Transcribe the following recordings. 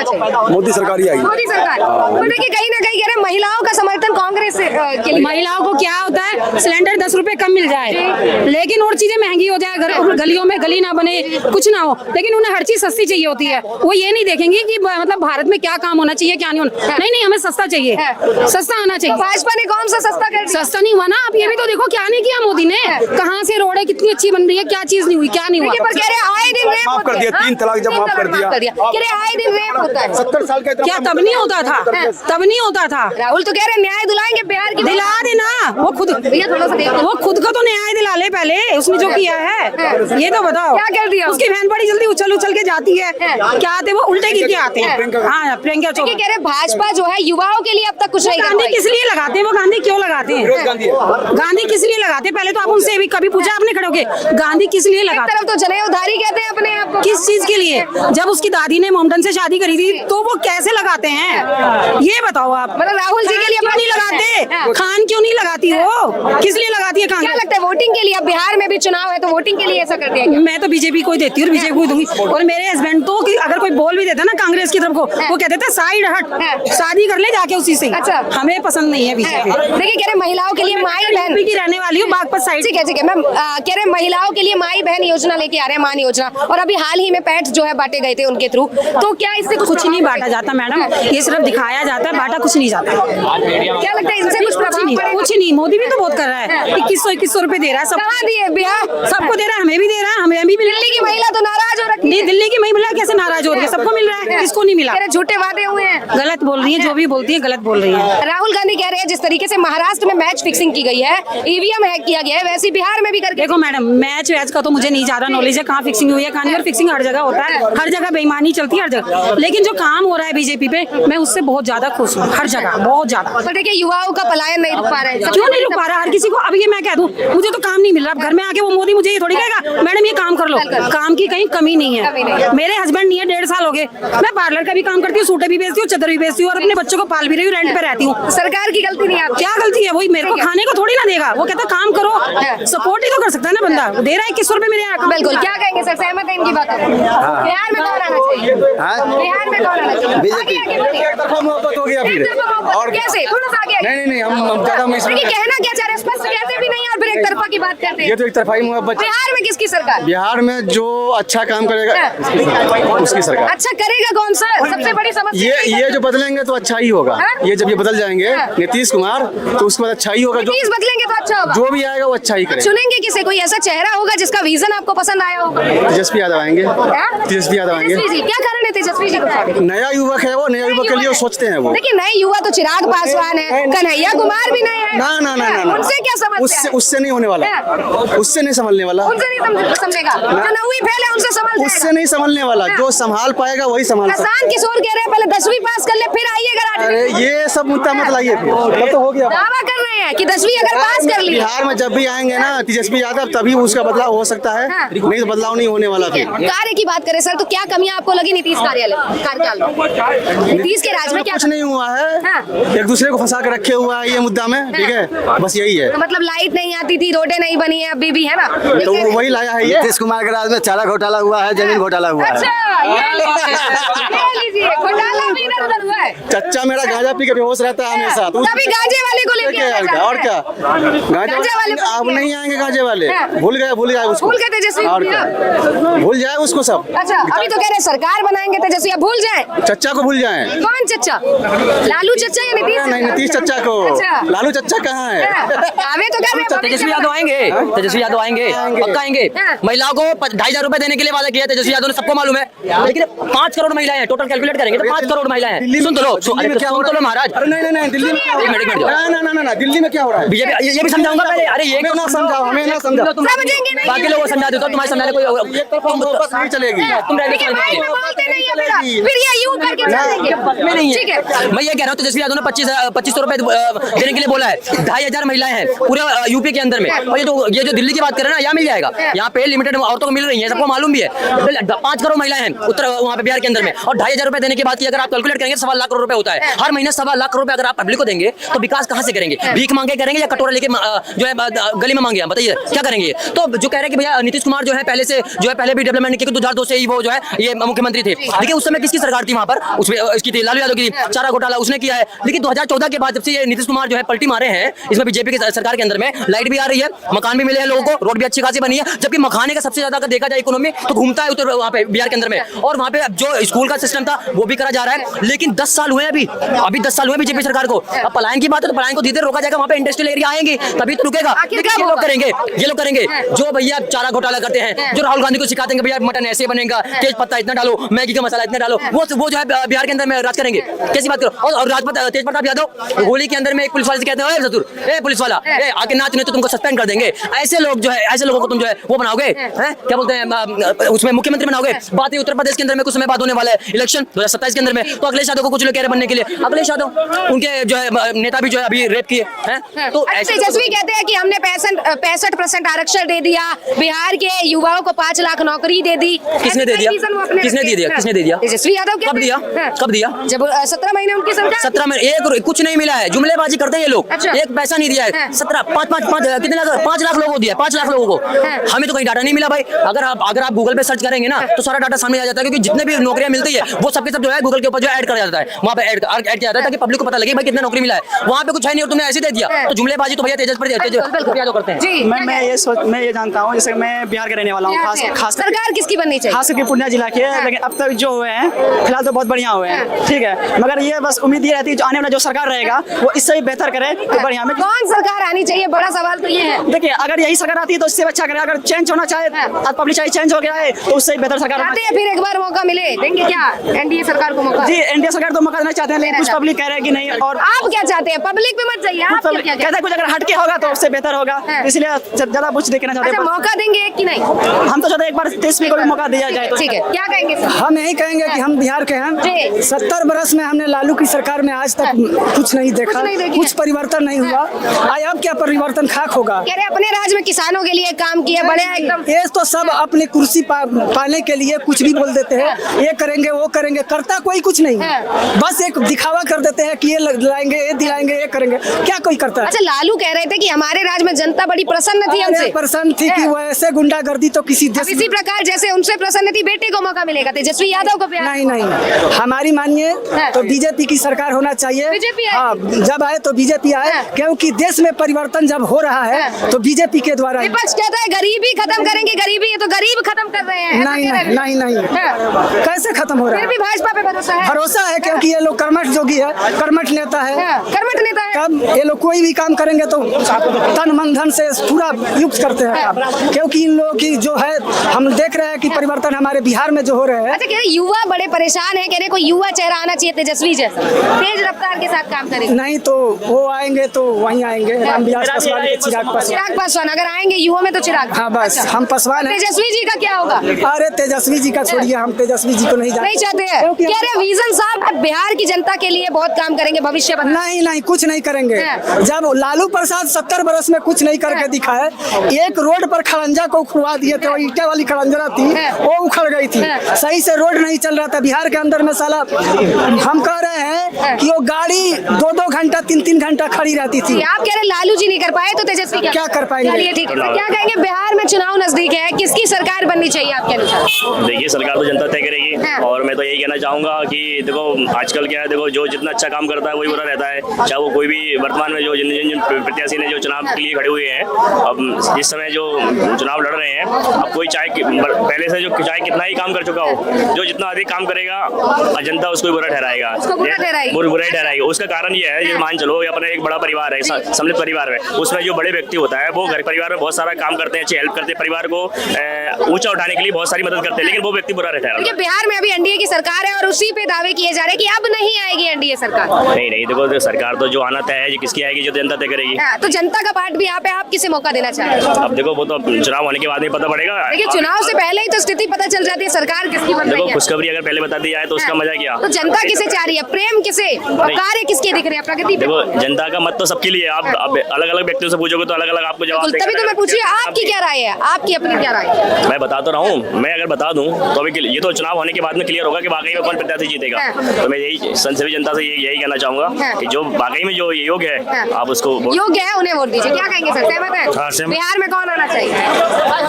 चाहिए? मोदी सरकार ही आएगी। मोदी सरकार। तो देखिए कहीं ना कहीं कह रहे महिलाओं का समर्थन कांग्रेस के लिए। महिलाओं को क्या होता है, सिलेंडर 10 रुपए कम मिल जाए, लेकिन और चीजें महंगी हो जाए, गलियों में गली ना बने, कुछ ना हो, लेकिन उन्हें हर चीज सस्ती चाहिए होती है। वो ये नहीं देखेंगी कि मतलब भारत में क्या काम होना चाहिए क्या नहीं होना, नहीं हमें सस्ता चाहिए, सस्ता आना चाहिए। भाजपा ने कौन सा सस्ता कर दिया? सस्ता नहीं हुआ ना, आप ये भी तो देखो क्या नहीं किया मोदी ने, कहाँ से रोडें कितनी अच्छी बन रही है, क्या चीज नहीं हुई, क्या नहीं हुआ। पर कह रहे आए दिन रेप माफ कर दिया, 3 तलाक जब माफ कर दिया। कह रहे आए दिन रेप होता है। 70 साल का क्या तब नहीं होता था? तब नहीं होता था। राहुल तो कह रहे न्याय दिलाएंगे बिहार की। दिला देना, वो खुद खुद का तो न्याय दिला ले पहले, उसने जो किया है ये तो बताओ। क्या कर दिया? उसकी बहन बड़ी जल्दी उछल उछल के जाती है, क्या आते वो उल्टे गिर के आते हैं। हाँ प्रियंका चोपड़ा कह रहे भाजपा जो है युवाओं के लिए अब तक कुछ नहीं कर गांधी पाई। किस लिए लगाते हैं? वो गांधी क्यों लगाते हैं? गांधी किस लिए लगाते हैं? पहले तो आप उनसे भी कभी पूछा आपने खड़े होके, गांधी किस लिए एक लगाते तरफ तो जनेऊ उधारी कहते हैं अपने आप को। किस चीज के लिए? जब उसकी दादी ने मोमडन से शादी करी थी तो वो कैसे लगाते हैं ये बताओ आप। मतलब राहुल जी के लिए क्यों नहीं लगाते? खान क्यों नहीं लगाती वो? किस लिए लगाती है खान? क्या लगता है वोटिंग के लिए? अब बिहार में भी चुनाव है तो वोटिंग के लिए ऐसा कर दिया गया। मैं तो बीजेपी को ही देती हूँ और बीजेपी को ही दूंगी। और मेरे हस्बैंड तो कि अगर कोई बोल भी देता ना कांग्रेस की तरफ को, वो कहते थे साइड हट, शादी कर ले जाके उसी से। अच्छा। हमें पसंद नहीं है बीजेपी। देखिए कह रहे महिलाओं के लिए माई बहन की रहने वाली हूँ बागपत साइड। ठीक है मैम। कह रहे महिलाओं के लिए माई बहन योजना लेके आ रहे हैं, मान योजना, और अभी हाल ही में पैड जो है बांटे गए थे उनके थ्रू, तो क्या इससे कुछ नहीं बांटा जाता मैडम, ये सिर्फ दिखाया जाता है, बांटा कुछ नहीं जाता। क्या लगता है इनसे कुछ प्रभाव पड़ेगा? कुछ नहीं, मोदी भी तो बहुत कर रहा है, 2100 रुपए दे रहा है, सब कहाँ दिए? बिहार सबको दे रहा है, हमें भी दे रहा है, हमें भी। दिल्ली की महिला तो नाराज हो रखी नहीं, है। दिल्ली की महिला कैसे नाराज हो रही है? सबको मिल रहा है, किसको नहीं मिला? कह रहे झूठे वादे हुए हैं। गलत बोल रही है, जो भी बोलती है गलत बोल रही है। राहुल गांधी कह रहे हैं जिस तरीके से महाराष्ट्र में मैच फिक्सिंग की गई है, ईवीएम हैक किया गया है, वैसे बिहार में भी करके। देखो मैडम, मैच वैच का तो मुझे नहीं ज्यादा नॉलेज है, कहाँ फिक्सिंग हुई है कहानी, और फिक्सिंग हर जगह होता है, हर जगह बेईमानी चलती है हर जगह, लेकिन जो काम हो रहा है बीजेपी पे, मैं उससे बहुत ज्यादा खुश हूँ, हर जगह बहुत ज्यादा। पर देखिए युवाओं का पलायन नहीं रुक पा रहा है। क्यों नहीं रुक पा रहा? हर किसी को अब ये मैं कह दूं, मुझे तो काम नहीं मिल रहा, अब घर में आके वो मोदी मुझे ये थोड़ी कहेगा मैडम ये काम कर लो, काम की कहीं कमी नहीं है। मेरे हस्बैंड नहीं है, 1.5 साल हो गए, मैं पार्लर का भी काम करती हूँ, सूटे भी बेचती हूँ, चादर भी बेचती हूँ, और अपने बच्चों को पाल भी रही हूँ, रेंट पे रहती हूँ। सरकार की गलती नहीं है। क्या गलती है? वही मेरे को खाने को थोड़ी ना देगा, वो कहता काम करो, सपोर्ट ही तो कर सकता है ना बंदा, दे रहा है 2100 रुपए मेरे यहाँ। बिल्कुल। क्या कहेंगे सर, सहमत है इनकी बात? बिहार में कौन आना चाहिए? बिहार में कौन आना चाहिए? बीजेपी। एक तरफा मोहब्बत हो गया फिर। और कैसे थोड़ा सा आगे? नहीं हम ज्यादा कहना क्या चाह रहे हैं? स्पष्ट कहते भी नहीं और फिर एक तरफा की बात करते हैं। ये तो एक तरफा ही मोहब्बत। बिहार में किसकी सरकार? बिहार में जो अच्छा काम करेगा उसकी सरकार। अच्छा करेगा कौन सा? सबसे बड़ी समस्या ये जो बदलेंगे तो अच्छा ही होगा। ये जब ये बदल जाएंगे नीतीश कुमार, तो उसके बाद अच्छा ही होगा। नीतीश बदलेंगे तो अच्छा होगा। जो भी आएगा वो अच्छा ही करेगा। चुनेंगे किसे? कोई ऐसा चेहरा होगा जिसका विजन आपको पसंद आया होगा? तेजस्वी यादव आएंगे। तेजस्वी यादव आएंगे। तेजस्वी जी, क्या कारण है तेजस्वी जी को? नया युवक है वो, नया युवक के लिए सोचते हैं वो। देखिए नए युवा तो चिराग पासवान है, कन्हैया कुमार भी नए हैं। ना उनसे क्या समस्या? उससे नहीं होने वाला, उससे नहीं संभलने वाला, उनसे नहीं समझेगा। जो नौवीं फेल है उनसे संभल जाएगा। उससे नहीं संभलने वाला, जो संभाल पाएगा वही संभाल सकता। आसान किशोर कह रहे हैं पहले 10वीं पास कर ले फिर आइएगा। अरे ये सब मुद्दा मत लाइए, फिर तो हो गया। दावा कर रहे हैं कि 10वीं अगर पास कर ली। बिहार में जब भी आएंगे ना तेजस्वी यादव, तभी उसका बदलाव हो सकता है, नहीं तो बदलाव नहीं होने वाला। फिर कार्य की बात करें सर, तो क्या कमियां आपको लगी नीतीश कार्यकाल में? नीतीश के राज में क्या कुछ नहीं हुआ है, एक दूसरे को फंसा के रखे हुआ है ये मुद्दा में, ठीक है, बस यही है। तो मतलब लाइट नहीं आती थी, रोडें नहीं बनी है, अभी भी है ना, तो वही लाया है ये। नीतीश कुमार के राज में चारा घोटाला हुआ है, जमीन घोटाला हुआ है। अच्छा ये लीजिए, घोटाला भी इधर उधर हुआ है। चच्चा मेरा गांजा पी के बेहोश रहता है हमेशा, तो तभी गांजे वाले को लेके आया जाता है। और क्या गांजा वाले अब नहीं आएंगे, गांजे वाले भूल गए उसको, भूल गए तेजस्वी, और क्या भूल जाए उसको सब। अच्छा अभी तो कह रहे सरकार बनाएंगे तेजस्वी, अब भूल जाए। चच्चा को भूल जाए। कौन चच्चा? लालू चच्चा या नीतीश? नहीं नीतीश चच्चा को। अच्छा। लालू चच्चा कहाँ है? हमें तो कह रहे तेजस्वी यादव आएंगे, तेजस्वी यादव आएंगे, पक्का आएंगे। महिलाओं को 2,500 रुपए देने के लिए वादा किया तेजस्वी यादव ने, सबको मालूम है, लेकिन 5 करोड़ महिलाएं हैं, टोटल कैलकुलेट करेंगे तो 5 करोड़ महिलाएं हैं। सुन तो लो महाराज। नहीं दिल्ली में एक मिनट ना दिल्ली में क्या हो रहा है? बीजेपी ये भी समझाऊंगा पहले। अरे ये हमें ना समझाओ, हमें ना समझाओ, समझेंगे नहीं। बाकी लोगों को समझा देता हूं, तुम्हारे समझाने कोई नहीं चलेगी। तुम देखिए भाई में बोलते नहीं है, फिर ये यूं करके चलेंगे। ठीक है मैं ये कह रहा हूँ तेजस्वी यादव ने 2500 रुपए देने के लिए बोला है। 2,500 महिलाएं हैं पूरे यूपी के अंदर में, और ये जो दिल्ली की बात कर रहे हैं ना, यहाँ मिल जाएगा, यहाँ पे लिमिटेड औरतों को मिल रही है, सबको मालूम भी है। 5 करोड़ महिलाएं हैं उत्तर वहाँ पे बिहार के अंदर में, और 2,500 रुपए देने की बात की अगर आप कैलकुलेट करेंगे 1.25 लाख करोड़ रुपए होता है हर महीने। 1.25 लाख रुपए अगर आप पब्लिक को देंगे तो विकास कहाँ से करेंगे? भीख मांगे करेंगे या कटोरा लेके जो है गली में मांगे? बताइए क्या करेंगे? तो जो कह रहे हैं कि भैया नीतीश कुमार जो है पहले से जो है पहले भी डेवलपमेंट किया, 2002 से ही वो जो है ये मुख्यमंत्री थे, देखिए उस समय किसकी सरकार थी वहाँ पर, उसमें इसकी लालू यादव की चारा घोटाला उसने किया है। लेकिन 2014 के बाद जब से ये नीतीश कुमार जो है पलटी मारे हैं, इसमें बीजेपी की सरकार के अंदर में लाइट भी आ रही है, मकान भी मिले हैं लोगों को, रोड भी अच्छी खासी बनी है। जबकि मखाने का सबसे ज्यादा अगर देखा जाए इकोनॉमी तो घूमता है उत्तर वहाँ पे बिहार के अंदर में। और वहाँ पे जो स्कूल का सिस्टम था वो भी करा जा रहा है। लेकिन 10 साल हुए अभी 10 साल हुए बीजेपी सरकार को। अब पलायन की बात है तो पलायन को धीरे रोका जाएगा, वहाँ पे इंडस्ट्रियल एरिया आएंगे तभी तो रुकेगा। लेकिन ये लोग करेंगे जो भैया चारा घोटाला करते हैं, जो राहुल गांधी को सिखाते हैं भैया मटन ऐसे बनेगा, तेज पत्ता इतना डालो, मैगी का मसाला इतना डालो, वो जो है बिहार के अंदर में राज करेंगे। कैसी बात करो। और तेज प्रताप यादव होली के अंदर में एक पुलिस वाले से कहते हैं सतुर ए पुलिस वाला ए आके नाच नहीं तो तुमको सस्पेंड कर देंगे। ऐसे लोग जो है, ऐसे लोगों को तुम जो है वो बनाओगे हैं, क्या बोलते हैं उसमें मुख्यमंत्री बनाओगे। बात है उत्तर प्रदेश के अंदर में कुछ समय बाद होने वाला है इलेक्शन 2027 के अंदर में, तो अखिलेश यादव को कुछ लोग कह रहे बनने के लिए। अखिलेश यादव उनके जो है नेता भी जो है अभी रेप किए हैं। तो तेजस्वी कहते हैं कि हमने 65% आरक्षण दे दिया, बिहार के युवाओं को 5 लाख नौकरी दे दी। किसने दे दिया? किसने दे दिया? तेजस्वी यादव कब दिया? कब दिया? जब 17 महीने उनकी सरकार 17 में एक कुछ नहीं मिला है, जुमलेबाजी करते हैं ये लोग। अच्छा। एक पैसा नहीं दिया है। 5 लाख लोगों को दिया, 5 लाख लोगों को। हमें तो कहीं डाटा नहीं मिला भाई। अगर आप गूगल पे सर्च करेंगे ना तो सारा डाटा सामने आ जाता है, क्योंकि जितने भी नौकरियां मिलती है वो सबके सब जो है गूगल के ऊपर जो ऐड करा जाता है, वहाँ पे ऐड किया जाता है ताकि पब्लिक को पता लगे भाई कितना नौकरी मिला है। वहाँ पे कुछ है नहीं और तुमने ऐसे दे दिया, तो जुमलेबाजी तो भैया तेजस्वी यादव करते हैं। मैं ये जानता हूँ, जैसे मैं बिहार का रहने वाला हूँ, खास सरकार किसकी बननी चाहिए? खास करके पूर्णिया जिला के, लेकिन अब तक जो हुए हैं फिलहाल तो बहुत बढ़िया हुए हैं, ठीक है। मगर ये बस उम्मीद ये रहती है जो आने वाला जो सरकार रहेगा वो इससे भी बेहतर करे तो बढ़िया। में कौन सरकार आनी चाहिए, बड़ा सवाल तो ये है। देखिए, अगर यही सरकार आती है तो इससे अच्छा करे। अगर चेंज होना चाहे, पब्लिक चाहे चेंज हो गया है तो उससे बेहतर सरकार चाहते हैं फिर एक बार मौका मिले, देंगे क्या एनडीए सरकार को मौका? जी, एनडीए सरकार तो मौका देना चाहते हैं, लेकिन कुछ पब्लिक कह रहे हैं कि नहीं। और आप क्या चाहते हैं? पब्लिक पे मत जाइए, आप क्या कहते हैं कुछ अगर हटके होगा तो उससे बेहतर होगा, इसलिए ज्यादा कुछ देखना चाहते हैं। मौका देंगे कि नहीं? हम तो चाहते हैं एक बार तेजस्वी को भी मौका दिया जाए। ठीक है, क्या कहेंगे? हम यही कहेंगे कि हम बिहार के हैं। 70 बरस में हमने लालू की सरकार में आज तक कुछ नहीं देखा, कुछ परिवर्तन नहीं हुआ। अब क्या परिवर्तन खाक होगा? कह रहे अपने राज्य में किसानों के लिए काम किया, बड़े एकदम। ये तो सब अपनी कुर्सी पाने के लिए कुछ भी बोल देते हैं, ये करेंगे वो करेंगे, करता कोई कुछ नहीं। बस एक दिखावा कर देते हैं कि ये दिलाएंगे, ये दिलाएंगे, ये करेंगे, क्या कोई करता है? अच्छा, लालू कह रहे थे कि हमारे राज्य में जनता बड़ी प्रसन्न थी हमसे। प्रसन्न थी कि वो ऐसे गुंडागर्दी तो किसी देश इसी प्रकार जैसे उनसे प्रसन्न थी, बेटे को मौका मिलेगा, तेजस्वी यादव को? नहीं, हमारी मानिए तो बीजेपी की सरकार होना चाहिए। बीजेपी हाँ, जब आए तो बीजेपी आए, क्योंकि देश में परिवर्तन जब हो रहा है तो बीजेपी के द्वारा। विपक्ष कहता है गरीबी खत्म करेंगे, गरीबी, ये तो गरीब खत्म कर रहे हैं। नहीं, कैसे खत्म हो रहा है? फिर भी भाजपा पे भरोसा है क्योंकि ये लोग कर्मठ जोगी है, कर्मठ नेता है। तब ये लोग कोई भी काम करेंगे तो तन मन धन से पूरा युक्त करते हैं काम, क्योंकि इन लोगों की जो है हम देख रहे हैं कि परिवर्तन हमारे बिहार में जो हो रहे हैं। अच्छा, कह रहे युवा बड़े परेशान है, कह रहे कोई युवा चेहरा आना चाहिए तेजस्वी जैसा, तेज रफ्तार के साथ काम करेंगे। नहीं तो वो आएंगे तो वहीं आएंगे, रामविलास पासवान के चिराग पासवान अगर आएंगे युवा में तो चिराग। हाँ बस, हम पासवान हैं। तेजस्वी जी का क्या होगा? अरे तेजस्वी जी का छोड़िए, हम तेजस्वी जी को नहीं चाहते हैं। कह रहे विजन साहब बिहार की जनता के लिए बहुत काम करेंगे, भविष्य बना। नहीं, कुछ नहीं करेंगे। जब लालू प्रसाद 70 बरस में कुछ नहीं करके दिखाए, एक रोड पर खड़ंजा को उखड़वा दिए थे, वो ईंटे वाली खड़ंजा थी वो उखड़ गई थी, सही से रोड नहीं चल रहा था बिहार के अंदर में। साला हम कह रहे हैं कि वो गाड़ी 2-2 घंटा 3-3 घंटा खड़ी रहती थी। आप कह रहे लालू जी नहीं कर पाए तो तेजस्वी क्या कर पाएंगे? ठीक है, क्या कहेंगे? बिहार में चुनाव नजदीक है, किसकी सरकार बननी चाहिए आपके अनुसार? देखिए, सरकार तो जनता तय करेगी, और मैं तो यही कहना चाहूंगा कि देखो आजकल क्या है, देखो जो जितना अच्छा काम करता है वही बुरा रहता है, चाहे वो कोई भी वर्तमान में जो जिन प्रत्याशी ने जो चुनाव के लिए खड़े हुए हैं, अब इस समय जो चुनाव लड़ रहे हैं, अब कोई चाहे पहले से जो चाहे कितना ही काम कर चुका हो, जो जितना अधिक काम करेगा जनता उसको बुरा ठहराएगा, बुरा ही ठहराएगी। उसका कारण ये है, ये मान चलो अपना एक बड़ा परिवार है, सम्मिलित परिवार है, उसमें जो बड़े व्यक्ति होता है वो घर परिवार में बहुत सारा काम करते हैं, अच्छी हेल्प करते हैं, परिवार को ऊंचा उठाने के लिए बहुत सारी मदद करते हैं, लेकिन वो व्यक्ति बुरा रहता है। बिहार में अभी एनडीए की सरकार है और उसी पे दावे किए जा रहे हैं कि अब नहीं आएगी एनडीए सरकार। नहीं, देखो सरकार तो जो आना तय है, किसकी आएगी जो जनता तय करेगी। तो जनता का पार्ट भी यहाँ पे आप किसे मौका देना चाह रहे हैं? अब देखो वो तो चुनाव होने के बाद ही पता पड़ेगा। देखिए, चुनाव से पहले ही तो स्थिति पता चल जाती है सरकार किसकी बन रही है। देखो, खुशखबरी अगर पहले बता दी जाए तो उसका मजा क्या? तो जनता किसे चाह रही है? प्रेम किसे और कार्य किसके दिख रहे हैं? प्रगति? देखो, जनता का मत तो सबके लिए, आप अलग अलग व्यक्तियों से पूछोगे तो अलग अलग आपको जवाब देगा। तभी तो मैं पूछिए, आपकी क्या राय है? आपकी अपनी क्या राय है? मैं बता तो रहा हूँ, मैं अगर बता दूं तो अभी ये तो चुनाव होने के बाद में क्लियर होगा कि वाकई में कौन प्रत्याशी जीतेगा। तो मैं यही सभी जनता से यही कहना चाहूंगा कि जो वाकई में जो योग्य है आप उसको योग्य है उन्हें वोट दीजिए। क्या कहेंगे सर, सहमत है? बिहार में कौन आना चाहिए? हाँ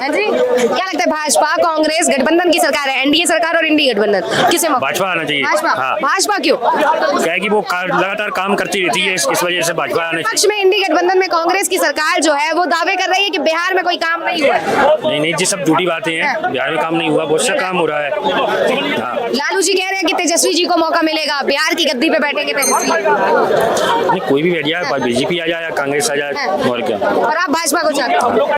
जी, क्या लगता है? भाजपा कांग्रेस गठबंधन की सरकार है, एनडीए सरकार और इंडी गठबंधन, किसे मौका? भाजपा आना चाहिए। भाजपा हाँ। भाजपा क्यों? क्या है कि वो लगातार काम करती रहती है, इस वजह से भाजपा आना पक्ष में इंडी गठबंधन में कांग्रेस की सरकार जो है वो दावे कर रही है कि बिहार में कोई काम नहीं हुआ है। चाहिए। नहीं जी, सब झूठी बातें हैं। बिहार में काम नहीं हुआ, बहुत सा काम हो रहा है। हाँ। लालू जी कह रहे हैं कि तेजस्वी जी को मौका मिलेगा, बिहार की गद्दी पे बैठेंगे तेजस्वी। नहीं, कोई भी बैठ जाए, बीजेपी आ जाए या कांग्रेस आ जाए, और क्या। और आप भाजपा को चाहते हो?